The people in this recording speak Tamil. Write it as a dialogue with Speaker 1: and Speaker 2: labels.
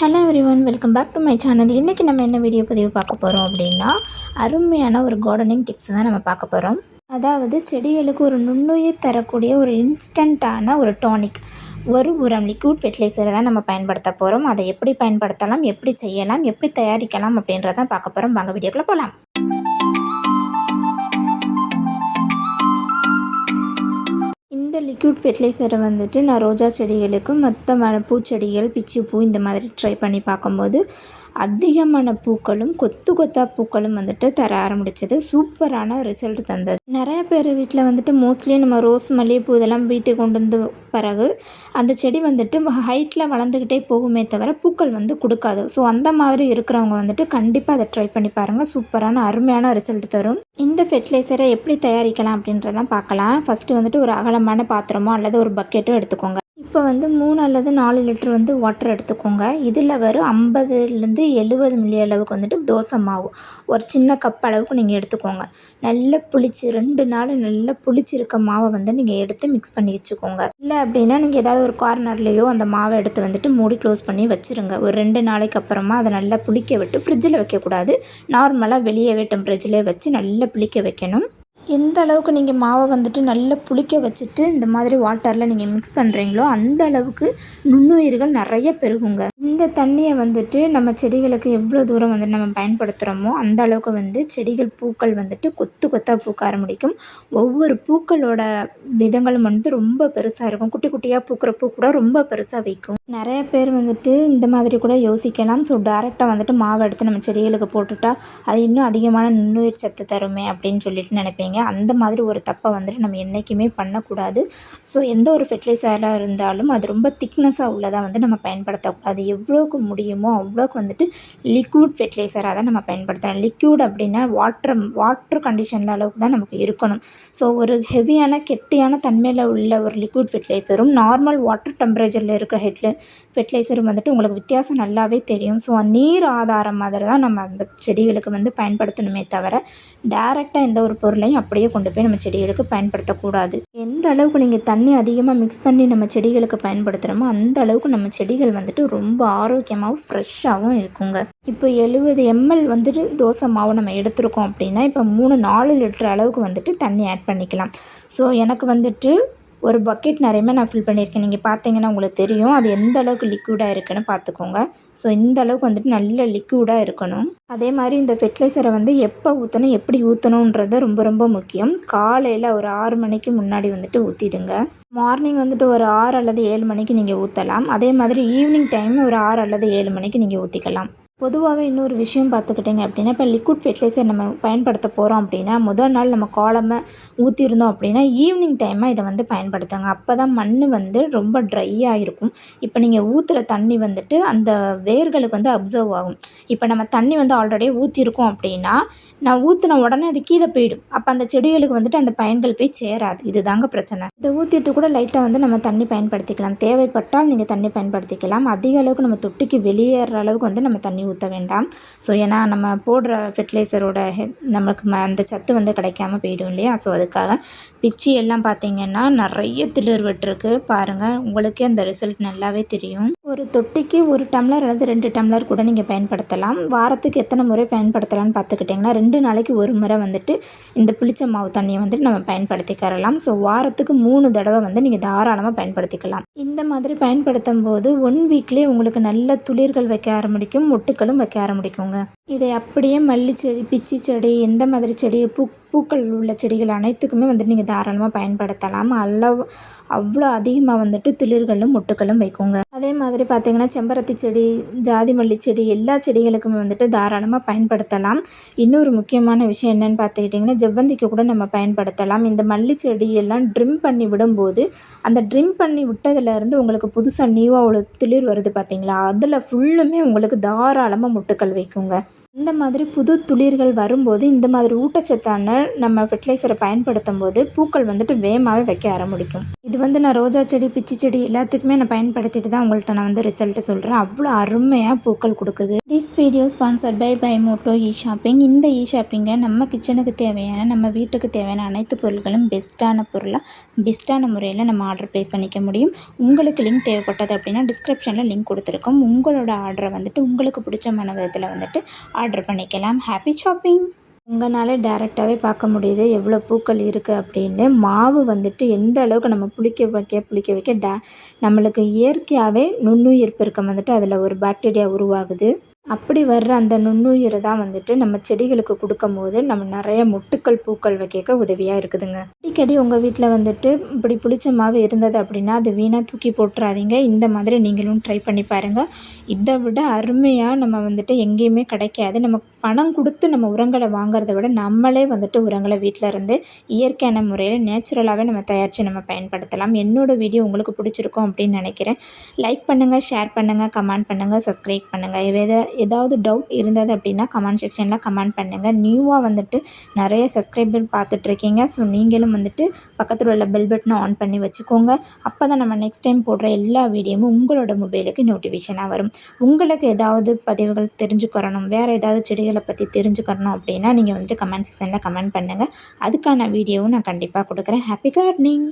Speaker 1: Hello everyone, welcome back to my channel. இன்றைக்கி நம்ம என்ன வீடியோ பதிவு பார்க்க போகிறோம் அப்படின்னா, அருமையான ஒரு கார்டனிங் டிப்ஸ் தான் நம்ம பார்க்க போகிறோம். அதாவது செடிகளுக்கு ஒரு நுண்ணுயிர் தரக்கூடிய ஒரு இன்ஸ்டண்ட்டான ஒரு டானிக், ஒரு உரம், லிக்விட் ஃபெர்டிலைசரை தான் நம்ம பயன்படுத்த போகிறோம். அதை எப்படி பயன்படுத்தலாம், எப்படி செய்யலாம், எப்படி தயாரிக்கலாம் அப்படின்றதான் பார்க்க போகிறோம். வாங்க வீடியோக்குள்ளே போகலாம். இந்த லிக்விட் ஃபெர்டிலைசரை நான் ரோஜா செடிகளுக்கு, மற்ற பூச்செடிகள், பிச்சிப்பூ இந்த மாதிரி ட்ரை பண்ணி பார்க்கும்போது அதிகமான பூக்களும் கொத்து கொத்தா பூக்களும் தர ஆரம்பிச்சது. சூப்பரான ரிசல்ட் தந்தது. நிறைய பேர் வீட்டில் மோஸ்ட்லி நம்ம ரோஸ், மல்லிகைப்பூ இதெல்லாம் வீட்டுக்கு கொண்டு வந்து பிறகு அந்த செடி ஹைட்டில் வளர்ந்துக்கிட்டே போகுமே தவிர பூக்கள் கொடுக்காது. ஸோ அந்த மாதிரி இருக்கிறவங்க கண்டிப்பாக அதை ட்ரை பண்ணி பாருங்கள். சூப்பரான அருமையான ரிசல்ட் தரும். இந்த ஃபெர்டிலைசரை எப்படி தயாரிக்கலாம் அப்படின்றதான் பார்க்கலாம். ஃபஸ்ட்டு ஒரு அகலமான பாத்திரமோ அல்லது ஒரு பக்கெட்டோ எடுத்துக்கோங்க. இப்போ 3 அல்லது 4 லிட்டர் வாட்டர் எடுத்துக்கோங்க. இதில் வரும் 50லேருந்து 70 மில்லி அளவுக்கு தோசை மாவு ஒரு சின்ன கப் அளவுக்கு நீங்கள் எடுத்துக்கோங்க. நல்லா புளிச்சு 2 நாள் நல்லா புளிச்சிருக்க மாவை நீங்கள் எடுத்து மிக்ஸ் பண்ணி வச்சுக்கோங்க. இல்லை அப்படின்னா நீங்கள் ஏதாவது ஒரு கார்னர்லேயோ அந்த மாவை எடுத்து மூடி க்ளோஸ் பண்ணி வச்சுருங்க. ஒரு 2 நாளைக்கு அப்புறமா அதை நல்லா புளிக்க விட்டு ஃப்ரிட்ஜில் வைக்கக்கூடாது. நார்மலாக வெளியவே டெம்பரேச்சர்லேயே வச்சு நல்லா புளிக்க வைக்கணும். எந்த அளவுக்கு நீங்கள் மாவை நல்லா புளிக்க வச்சுட்டு இந்த மாதிரி வாட்டரில் நீங்கள் மிக்ஸ் பண்ணுறீங்களோ அந்த அளவுக்கு நுண்ணுயிர்கள் நிறைய பெருகுங்க. இந்த தண்ணியை நம்ம செடிகளுக்கு எவ்வளோ தூரம் நம்ம பயன்படுத்துகிறோமோ அந்த அளவுக்கு செடிகள் பூக்கள் கொத்து கொத்தாக பூக்க ஆரம்பிக்கும். ஒவ்வொரு பூக்களோட விதங்களும் ரொம்ப பெருசாக இருக்கும். குட்டி குட்டியாக பூக்கிற பூ கூட ரொம்ப பெருசாக வைக்கும். நிறைய பேர் இந்த மாதிரி கூட யோசிக்கலாம். ஸோ டேரெக்டாக மாவை எடுத்து நம்ம செடிகளுக்கு போட்டுட்டா அது இன்னும் அதிகமான நுண்ணுயிர் சத்து தருமே அப்படின்னு சொல்லிட்டு நினைப்பீங்க. அந்த மாதிரி ஒரு தப்பை நம்ம என்றைக்குமே பண்ணக்கூடாது. ஸோ எந்த ஒரு ஃபெர்டிலைசராக இருந்தாலும் அது ரொம்ப திக்னஸாக உள்ளதாக நம்ம பயன்படுத்தக்கூடாது. எவ்வளோக்கு முடியுமோ அவ்வளோக்கு லிக்விட் ஃபெர்டிலைசராக தான் நம்ம பயன்படுத்தணும். லிக்விட் அப்படின்னா வாட்டர் கண்டிஷனில் அளவுக்கு தான் நமக்கு இருக்கணும். ஸோ ஒரு ஹெவியான கெட்டியான தன்மையில் உள்ள ஒரு லிக்விட் ஃபெர்டிலைசரும் நார்மல் வாட்டர் டெம்பரேச்சரில் இருக்கிற ஃபெர்டிலைசரும் உங்களுக்கு வித்தியாசம் நல்லாவே தெரியும். ஸோ நீர் ஆதாரம் மாதிரி தான் நம்ம அந்த செடிகளுக்கு பயன்படுத்தணுமே தவிர டேரெக்டாக எந்த ஒரு பொருளையும் அப்படியே கொண்டு போய் நம்ம செடிகளுக்கு பயன்படுத்தக்கூடாது. எந்த அளவுக்கு நீங்கள் தண்ணி அதிகமாக மிக்ஸ் பண்ணி நம்ம செடிகளுக்கு பயன்படுத்துகிறோமோ அந்த அளவுக்கு நம்ம செடிகள் ரொம்ப ஆரோக்கியமாகவும் ஃப்ரெஷ்ஷாகவும் இருக்குங்க. இப்போ 70 ml தோசை மாவு நம்ம எடுத்துருக்கோம் அப்படின்னா இப்போ 3-4 லிட்டர் அளவுக்கு தண்ணி ஆட் பண்ணிக்கலாம். ஸோ எனக்கு ஒரு பக்கெட் நிறையமே நான் ஃபில் பண்ணியிருக்கேன். நீங்கள் பார்த்தீங்கன்னா உங்களுக்கு தெரியும் அது எந்த அளவுக்கு லிக்விடாக இருக்குன்னு பார்த்துக்கோங்க. ஸோ இந்த அளவுக்கு நல்ல லிக்விடாக இருக்கணும். அதே மாதிரி இந்த ஃபெர்டிலைசரை எப்போ ஊற்றணும், எப்படி ஊற்றணுன்றது ரொம்ப ரொம்ப முக்கியம். காலையில் ஒரு 6 மணிக்கு முன்னாடி ஊற்றிடுங்க. மார்னிங் ஒரு 6 அல்லது 7 மணிக்கு நீங்கள் ஊற்றலாம். அதே மாதிரி ஈவினிங் டைம் ஒரு 6 அல்லது 7 மணிக்கு நீங்கள் ஊற்றிக்கலாம். பொதுவாகவே இன்னொரு விஷயம் பார்த்துக்கிட்டிங்க அப்படின்னா இப்போ லிக்விட் ஃபெர்டிலைசர் நம்ம பயன்படுத்த போகிறோம் அப்படின்னா முதல் நாள் நம்ம காலமாக ஊற்றிருந்தோம் அப்படின்னா ஈவினிங் டைமாக இதை பயன்படுத்துங்க. அப்போ தான் மண் ரொம்ப ட்ரையாக இருக்கும். இப்போ நீங்கள் ஊற்றுற தண்ணி அந்த வேர்களுக்கு அப்சர்வ் ஆகும். இப்போ நம்ம தண்ணி ஆல்ரெடி ஊற்றிருக்கோம் அப்படின்னா நான் ஊற்றின உடனே அது கீழே போயிடும். அப்போ அந்த செடிகளுக்கு அந்த பயன்கள் போய் சேராது. இதுதாங்க பிரச்சனை. இதை ஊற்றிட்டு கூட லைட்டாக நம்ம தண்ணி பயன்படுத்திக்கலாம். தேவைப்பட்டால் நீங்கள் தண்ணி பயன்படுத்திக்கலாம். அதிக அளவுக்கு நம்ம தொட்டிக்கு வெளியேற அளவுக்கு நம்ம தண்ணி ஊற்ற வேண்டாம். ஸோ ஏன்னா நம்ம போடுற ஃபெர்டிலைசரோட நமக்கு அந்த சத்து கிடைக்காம போயிடும் இல்லையா. ஸோ அதுக்காக பிச்சி எல்லாம் பார்த்திங்கன்னா நிறைய திளிர் விட்டுருக்கு பாருங்கள். உங்களுக்கே அந்த ரிசல்ட் நல்லாவே தெரியும். ஒரு தொட்டிக்கு 1 டம்ளர் அல்லது 2 டம்ளர் கூட நீங்கள் பயன்படுத்தலாம். வாரத்துக்கு எத்தனை முறை பயன்படுத்தலாம்னு பார்த்துக்கிட்டிங்கன்னா 2 நாளைக்கு ஒரு முறை இந்த புளிச்ச மாவு தண்ணியை நம்ம பயன்படுத்திக்கிறலாம். ஸோ வாரத்துக்கு 3 தடவை நீங்கள் தாராளமாக பயன்படுத்திக்கலாம். இந்த மாதிரி பயன்படுத்தும் போது 1 வீக்லேயே உங்களுக்கு நல்ல துளிர்கள் வைக்க ஆரம்பிக்கும், மொட்டுக்களும் வைக்க ஆரம்பிக்குங்க. இதை அப்படியே மல்லி செடி, பிச்சி செடி, எந்த மாதிரி செடி, பூக்கள் உள்ள செடிகள் அனைத்துக்குமே நீங்கள் தாராளமாக பயன்படுத்தலாம். அவ்வளோ அதிகமாக துளிர்களும் மொட்டுக்களும் வைக்குங்க. அதே மாதிரி பார்த்திங்கன்னா செம்பருத்தி செடி, ஜாதி மல்லி செடி எல்லா செடிகளுக்குமே தாராளமாக பயன்படுத்தலாம். இன்னொரு முக்கியமான விஷயம் என்னென்னு பார்த்துக்கிட்டிங்கன்னா ஜவ்வந்திக்கு கூட நம்ம பயன்படுத்தலாம். இந்த மல்லி செடியெல்லாம் ட்ரிம் பண்ணி விடும்போது அந்த ட்ரிம் பண்ணி விட்டதுலேருந்து உங்களுக்கு புதுசாக நியூவாக ஒரு துளிர் வருது பார்த்திங்களா, அதில் ஃபுல்லுமே உங்களுக்கு தாராளமாக மொட்டுக்கள் வைக்குங்க. இந்த மாதிரி புது துளிர்கள் வரும்போது இந்த மாதிரி ஊட்டச்சத்தான நம்ம ஃபெர்டிலைசரை பயன்படுத்தும் போது பூக்கள் வந்துட்டு வேகமாகவே வைக்க ஆரம்பிக்கும். இது நான் ரோஜா செடி, பிச்சி செடி எல்லாத்துக்குமே நான் பயன்படுத்திட்டு தான் உங்கள்கிட்ட நான் ரிசல்ட்டு சொல்கிறேன். அவ்வளோ அருமையாக பூக்கள் கொடுக்குது. This video sponsor by Moto shopping. இந்த ஷாப்பிங்கை நம்ம கிச்சனுக்கு தேவையான நம்ம வீட்டுக்கு தேவையான அனைத்து பொருட்களும் பெஸ்ட்டான முறையில் நம்ம ஆர்டர் ப்ளேஸ் பண்ணிக்க முடியும். உங்களுக்கு லிங்க் தேவைப்பட்டது அப்படின்னா டிஸ்கிரிப்ஷனில் லிங்க் கொடுத்துருக்கோம். உங்களோட ஆர்டரை உங்களுக்கு பிடிச்சமான விதத்தில் ஆர்டர் பண்ணிக்கலாம். Happy shopping. உங்களால் டைரெக்டாகவே பார்க்க முடியுது எவ்வளோ பூக்கள் இருக்குது அப்படின்னு. மாவு எந்த அளவுக்கு நம்ம புளிக்க வைக்க நம்மளுக்கு இயற்கையாகவே நுண்ணுயிர் பெருக்கம் அதில் ஒரு பாக்டீரியா உருவாகுது. அப்படி வர்ற அந்த நுண்ணுயிரை தான் நம்ம செடிகளுக்கு கொடுக்கும்போது நம்ம நிறைய மொட்டுக்கள் பூக்கள் வைக்க உதவியாக இருக்குதுங்க. அடிக்கடி உங்கள் வீட்டில் இப்படி புளிச்ச மாவு இருந்தது அப்படின்னா அது வீணாக தூக்கி போட்டுறாதீங்க. இந்த மாதிரி நீங்களும் ட்ரை பண்ணி பாருங்கள். இதை விட அருமையாக நம்ம எங்கேயுமே கிடைக்காது. நம்ம பணம் கொடுத்து நம்ம உரங்களை வாங்குறத விட நம்மளே உரங்களை வீட்டில் இருந்து இயற்கையான முறையில் நேச்சுரலாகவே நம்ம தயாரித்து நம்ம பயன்படுத்தலாம். என்னோடய வீடியோ உங்களுக்கு பிடிச்சிருக்கும் அப்படின்னு நினைக்கிறேன். லைக் பண்ணுங்கள், ஷேர் பண்ணுங்கள், கமெண்ட் பண்ணுங்கள், சப்ஸ்கிரைப் பண்ணுங்கள். ஏதாவது டவுட் இருந்தது அப்படின்னா கமெண்ட் செக்ஷனில் கமெண்ட் பண்ணுங்கள். நியூவாக நிறைய சப்ஸ்கிரைபர் பார்த்துட்ருக்கீங்க. ஸோ நீங்களும் பக்கத்தில் உள்ள பெல் பட்டனை ஆன் பண்ணி வச்சுக்கோங்க. அப்போ தான் நம்ம நெக்ஸ்ட் டைம் போடுற எல்லா வீடியோவும் உங்களோட மொபைலுக்கு நோட்டிஃபிகேஷனாக வரும். உங்களுக்கு ஏதாவது பதிவுகள் தெரிஞ்சுக்கிறணும், வேறு ஏதாவது செடிகளை பற்றி தெரிஞ்சுக்கிறணும் அப்படின்னா நீங்கள் கமெண்ட் செக்ஷனில் கமெண்ட் பண்ணுங்கள். அதுக்கான வீடியோவும் நான் கண்டிப்பாக கொடுக்குறேன். Happy gardening.